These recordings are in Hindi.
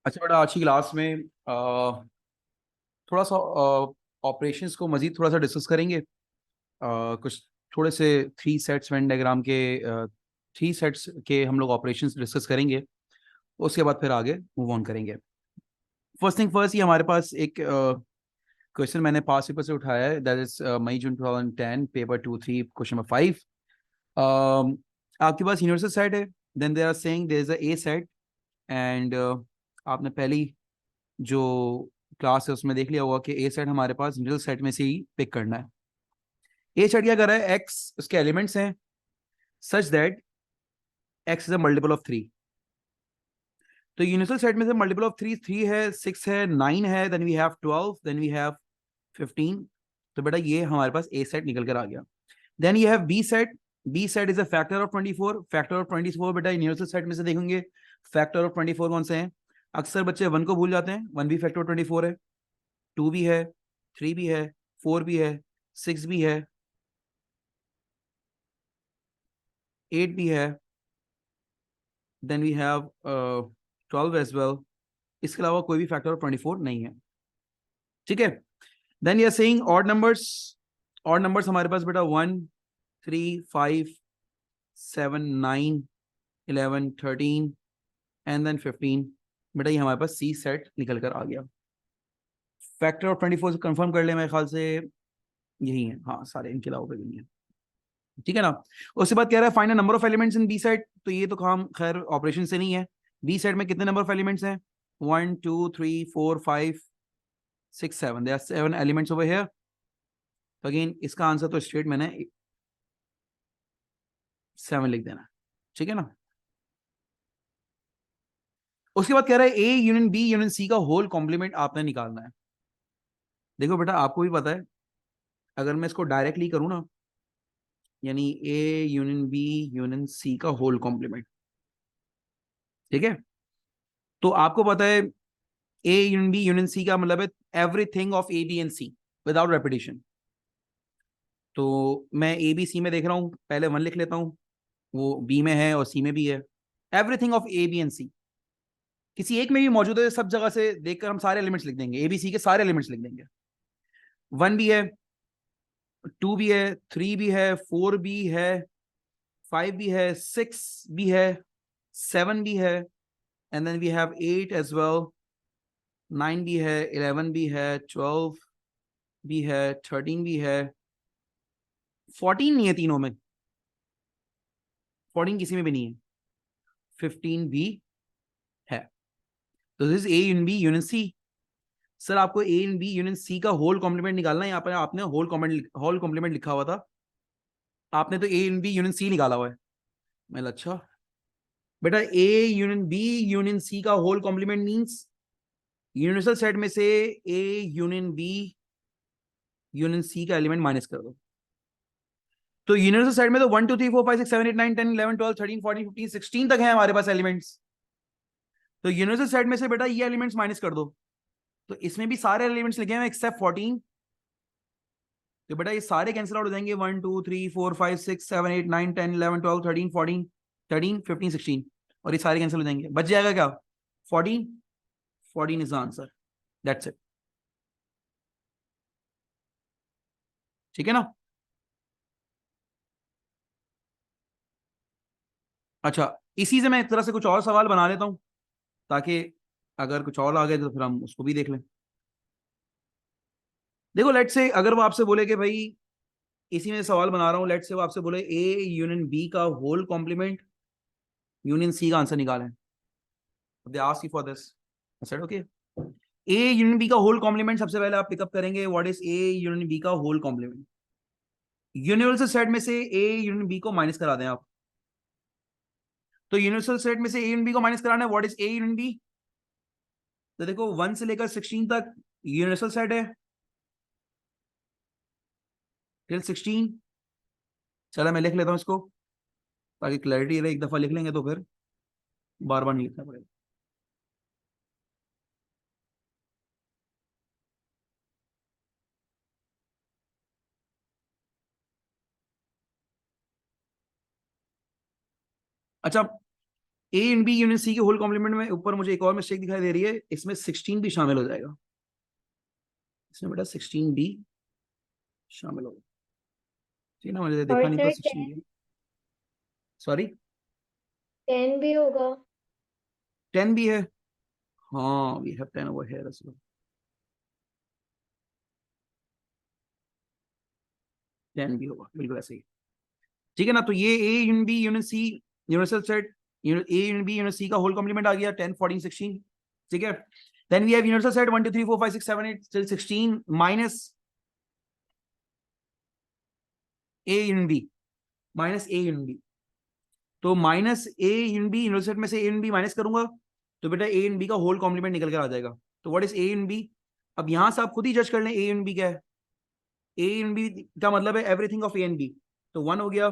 अच्छा बेटा, आज की क्लास में थोड़ा सा ऑपरेशंस को मजीद थोड़ा सा डिस्कस करेंगे। कुछ थोड़े से थ्री सेट्स वेन डायग्राम के थ्री सेट्स के हम लोग ऑपरेशंस डिस्कस करेंगे। उसके बाद फिर आगे मूव ऑन करेंगे। फर्स्ट थिंग फर्स्ट, ये हमारे पास एक क्वेश्चन मैंने पास पेपर से उठाया है, that is May June 2010 paper 2-3 question number 5। आपके पास यूनिवर्सल सेट है, then they are saying there is a A set and आपने पहली जो क्लास है उसमें देख लिया होगा कि ए सेट हमारे पास मिडिल सेट में से ही पिक करना है। ए सेट क्या कर रहा है, एक्स उसके एलिमेंट्स हैं such that x is a multiple of 3। तो यूनिवर्सल सेट में से मल्टीपल ऑफ 3 3 है, 6 है, 9 है, then we have 12, then we have 15। तो बेटा ये हमारे पास ए सेट निकल कर आ गया। Then you have B set. B set is a factor of 24। Factor of 24 बेटा यूनिवर्सल सेट में से देखेंगे फैक्टर ऑफ 24 कौन से हैं। अक्सर बच्चे 1 को भूल जाते हैं, 1 भी फैक्टर ऑफ 24 है, 2 भी है, 3 भी है, 4 भी है, 6 भी है, 8 भी है, then we have 12 as well. इसके अलावा कोई भी फैक्टर ऑफ 24 नहीं है। ठीक है। Then you are saying odd numbers. Odd numbers हमारे पास बेटा 1, 3, 5, 7, 9, 11, 13 एंड देन 15। बेटा ये हमारे पास सी सेट निकल कर आ गया। फैक्टर ऑफ 24 से कंफर्म कर ले, मेरे ख्याल से यही है, हाँ सारे इनके अलावा कोई नहीं है। ठीक है ना। उसके बाद कह रहा है find number of elements in B set. तो ये तो काम खैर ऑपरेशन से नहीं है। बी सेट में कितने नंबर ऑफ एलिमेंट्स हैं, 1 2 3 4 5 6 7, there are 7 elements over here. तो अगेन इसका आंसर तो स्ट्रेट मैंने 7 लिख देना। ठीक है ना। उसके बाद कह रहा है A union B union C का होल कॉम्प्लीमेंट आपने निकालना है। देखो बेटा आपको भी पता है, अगर मैं इसको डायरेक्टली करूं ना, यानी A union B union C का होल कॉम्प्लीमेंट, ठीक है, तो आपको पता है A union B union C का मतलब है everything of A B and C without repetition. तो मैं ए बी सी में देख रहा हूं, पहले 1 लिख लेता हूं, वो बी में है और सी में भी है। Everything of A B and C किसी एक में भी मौजूद है, सब जगह से देखकर हम सारे एलिमेंट्स लिख देंगे, ए बी सी के सारे एलिमेंट्स लिख देंगे। 1 भी है, 2 भी है, 3 भी है, 4 भी है, 5 भी है, 6 भी है, 7 भी है, and then we have 8 as well, 9 भी है, 11 भी है, 12 भी है, 13 भी है, 14 नहीं है तीनों में, 14 किसी में भी नहीं है, 15 भी है। तो this A union B union C. Sir आपको A union B union C का होल कॉम्प्लीमेंट निकालना है, यहाँ पर आपने होल कॉम्प्लीमेंट लिखा हुआ था, आपने तो A union B union C निकाला हुआ है। मैं अच्छा बेटा A union B union C का whole complement means universal set में से A union B union C का एलिमेंट माइनस कर दो। तो यूनिवर्सल सेट में तो 1 2 3 4 5 6 7 8 9 10 11 12 13 14 15 16 तक है हमारे पास एलिमेंट्स। तो यूनिवर्सल सेट में से बेटा ये एलिमेंट्स माइनस कर दो, तो इसमें भी सारे एलिमेंट्स लिखे हैं एक्सेप्ट 14। तो बेटा ये सारे कैंसिल आउट हो जाएंगे, 1 2 3 4 5 6 7 8 9 10 11 12 13 14 13 15 16, और ये सारे कैंसिल हो जाएंगे, बच जाएगा क्या, 14। 14 is the answer, that's it. ठीक है ना। अच्छा, इसी से मैं एक तरह से कुछ और सवाल बना लेता हूं, ताकि अगर कुछ और आ गए तो फिर हम उसको भी देख लें। देखो लेट से अगर वो आपसे बोले कि भाई, इसी में सवाल बना रहा हूं, लेट से वो आपसे बोले ए यूनियन बी का होल कॉम्प्लीमेंट यूनियन सी का आंसर निकालें, they ask you for this, I said okay. A union B का होल कॉम्प्लीमेंट सबसे पहले आप पिकअप करेंगे, what is A union B का होल कॉम्प्लीमेंट। यूनिवर्सल सेट में से ए यूनियन बी को माइनस करा दें आप। तो यूनिवर्सल सेट में से ए यूनियन बी को माइनस कराना है, what is A union B. तो देखो 1 से लेकर 16 तक यूनिवर्सल सेट है, टिल 16। चलो मैं लिख लेता हूं इसको, ताकि क्लैरिटी रहे, एक दफा लिख लेंगे तो फिर बार बार नहीं लिखना पड़ेगा। अच्छा, ए इन बी यूनियन सी के होल कॉम्प्लीमेंट में ऊपर मुझे एक और मिस्टेक दिखाई दे रही है, इसमें 16 भी शामिल हो जाएगा, इसमें बेटा 16 भी शामिल होगा, ठीक है ना, मुझे और देखा नहीं था सर 16 भी, सॉरी 10 भी होगा। 10 भी है, हाँ we have 10 over here as well, 10 भी होगा, बिल्कुल ऐसे ही, ठीक है ना। तो ये A union B union C universal set, A union B union C का होल कॉम्प्लीमेंट आ गया 10 14 16, ठीक है। Then we have universal set 1 2 3 4 5 6 7 8 till 16 minus A union B, minus A union B, तो minus A union B universal set में से ए यूनियन बी माइनस करूंगा तो बेटा ए यूनियन बी का होल कॉम्प्लीमेंट निकल कर आ जाएगा। तो what is A union B, अब यहां से आप खुद ही जज कर लें ए यूनियन बी क्या है। ए यूनियन बी का मतलब है everything of A and B, तो 1 हो गया,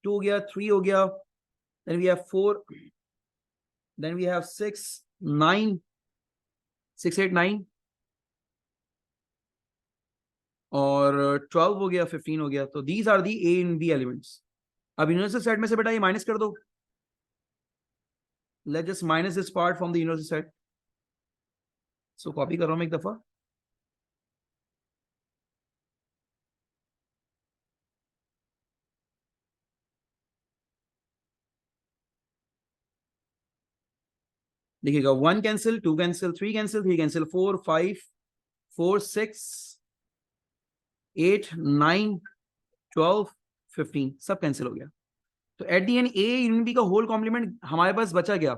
2 हो गया, 3 हो गया, then we have 4, then we have 6 9 6 8 9 और 12 हो गया, 15 हो गया, तो these are the A and B elements. अब यूनिवर्सल सेट में से बेटा ये माइनस कर दो, let just minus this part from the universal set, so copy कर रहा हूं मैं एक दफा, देखिएगा 1 कैंसिल, 2 कैंसिल, 3 कैंसिल, 3 कैंसिल, 4 5 4 6 8 9 12 15 सब कैंसिल हो गया। तो at the end A union B का होल कॉम्प्लीमेंट हमारे पास बचा गया,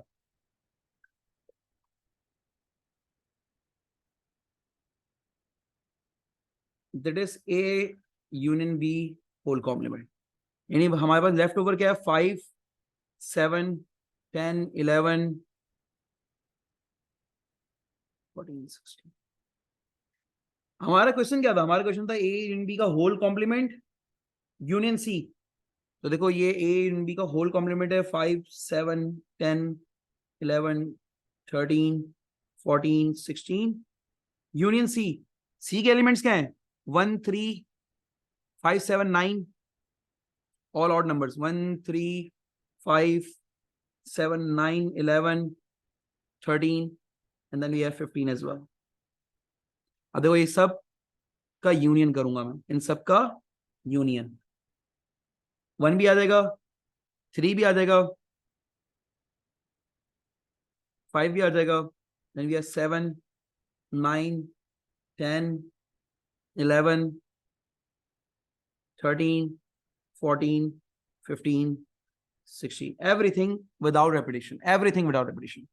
that is A union B whole complement, यानी हमारे पास लेफ्ट ओवर क्या है 5 7 10 11 14 16। हमारा क्वेश्चन क्या था, हमारा क्वेश्चन था ए यूनियन बी का होल कॉम्प्लीमेंट यूनियन सी, तो देखो ये ए यूनियन बी का होल कॉम्प्लीमेंट है 5 7 10 11 13 14 16 यूनियन सी, सी के एलिमेंट्स क्या हैं 1 3 5 7 9 all odd numbers 1 3 5 7 9 11 13 and then we have 15 as well. अब देखो ये सब का यूनियन करूंगा मैं, इन सब का यूनियन, 1 भी आ जाएगा, 3 भी आ जाएगा, 5 भी आ जाएगा, then we have 7 9 10 11 13 14 15 16, everything without repetition, everything without repetition,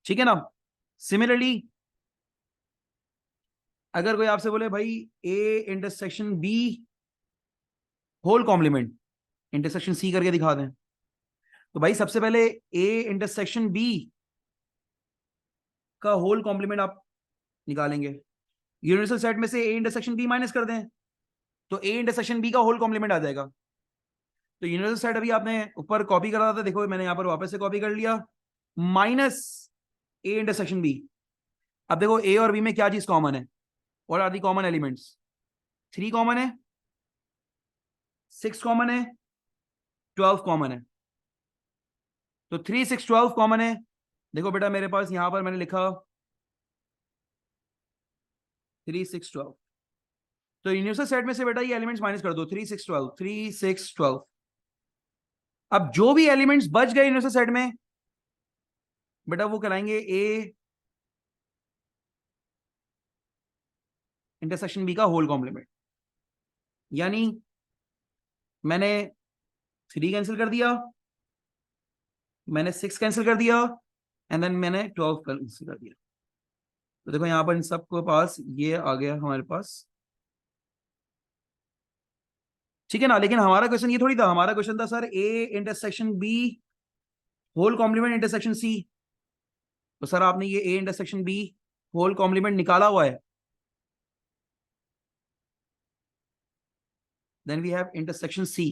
ठीक है ना। सिमिलरली अगर कोई आपसे बोले भाई A intersection B whole complement intersection C करके दिखा दें, तो भाई सबसे पहले ए इंटरसेक्शन बी का होल कॉम्प्लीमेंट आप निकालेंगे, यूनिवर्सल सेट में से ए इंटरसेक्शन बी माइनस कर दें तो ए इंटरसेक्शन बी का होल कॉम्प्लीमेंट आ जाएगा। तो यूनिवर्सल सेट अभी आपने ऊपर कॉपी करा था, देखो मैंने यहां पर वापस से कॉपी कर लिया, माइनस ए इंटरसेक्शन बी। अब देखो ए और बी में क्या चीज कॉमन है, और are the common elements, 3 common है, 6 कॉमन है, 12 कॉमन है, तो 3 6 12 कॉमन है। देखो बेटा मेरे पास यहां पर मैंने लिखा 3 6 12, तो यूनिवर्सल सेट में से बेटा ये एलिमेंट्स माइनस कर दो, 3 6 12 3 6 12। अब जो भी एलिमेंट्स बच गए यूनिवर्सल सेट में बेटा वो कहलाएंगे ए इंटरसेक्शन बी का होल कॉम्प्लीमेंट, यानी मैंने 3 कैंसिल कर दिया, मैंने 6 कैंसिल कर दिया, एंड देन मैंने 12 कैंसिल कर दिया। तो देखो यहां पर इन सबके पास ये आ गया हमारे पास, ठीक है ना। लेकिन हमारा क्वेश्चन ये थोड़ी था, हमारा क्वेश्चन था sir A intersection B whole complement intersection C, तो सर आपने ये A intersection B whole complement निकाला हुआ है, then we have intersection C,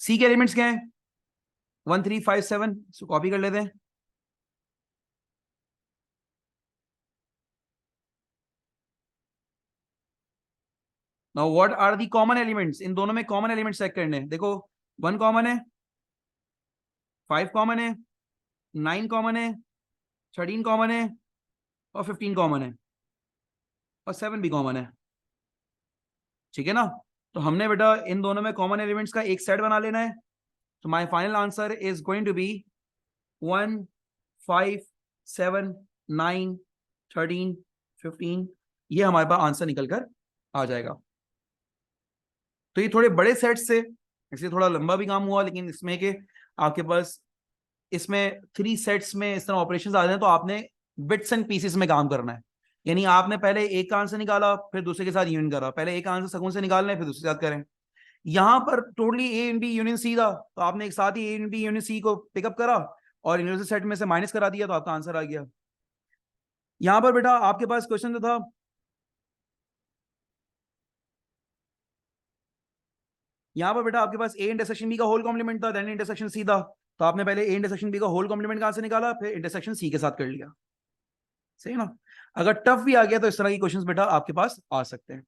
C के एलिमेंट्स क्या हैं 1 3 5 7, इसको कॉपी कर लेते हैं, now what are the common elements, इन दोनों में कॉमन एलिमेंट्स चेक करने हैं, देखो 1 कॉमन है, 5 कॉमन है, 9 कॉमन है, 13 कॉमन है और 15 कॉमन है और 7 भी कॉमन है। ठीक है ना? तो हमने बेटा इन दोनों में कॉमन एलिमेंट्स का एक सेट बना लेना है। तो my final answer is going to be 1 5 7 9 13 15। ये हमारे पास आंसर निकल कर आ जाएगा। तो ये थोड़े बड़े सेट से, इसलिए थोड़ा लंबा भी काम हुआ, लेकिन इसमें कि आपके पास इसमें 3 सेट्स में इस तरह ऑपरेशंस आ जाए तो आपने बिट्स एंड पीसेस में काम करना है। यानी आपने पहले एक का आंसर निकाला, फिर दूसरे के साथ यूनियन करा, पहले एक आंसर सगुन से निकालना है, फिर दूसरे के साथ करें। यहां पर totally A and B union C था, तो आपने एक साथ ही A and B union C को पिकअप करा और यूनिवर्सल सेट में से माइनस करा दिया, तो आपका आंसर आ गया। यहां पर बेटा आपके पास क्वेश्चन जो था, यहां पर बेटा आपके पास ए इंटरसेक्शन बी का होल कॉम्प्लीमेंट था, देन इंटरसेक्शन सी था। तो आपने पहले ए इंटरसेक्शन बी का होल कॉम्प्लीमेंट कहां से निकाला, फिर इंटरसेक्शन सी के साथ कर लिया। सही ना? अगर टफ भी आ गया तो इस तरह की क्वेश्चंस बेटा आपके पास आ सकते हैं।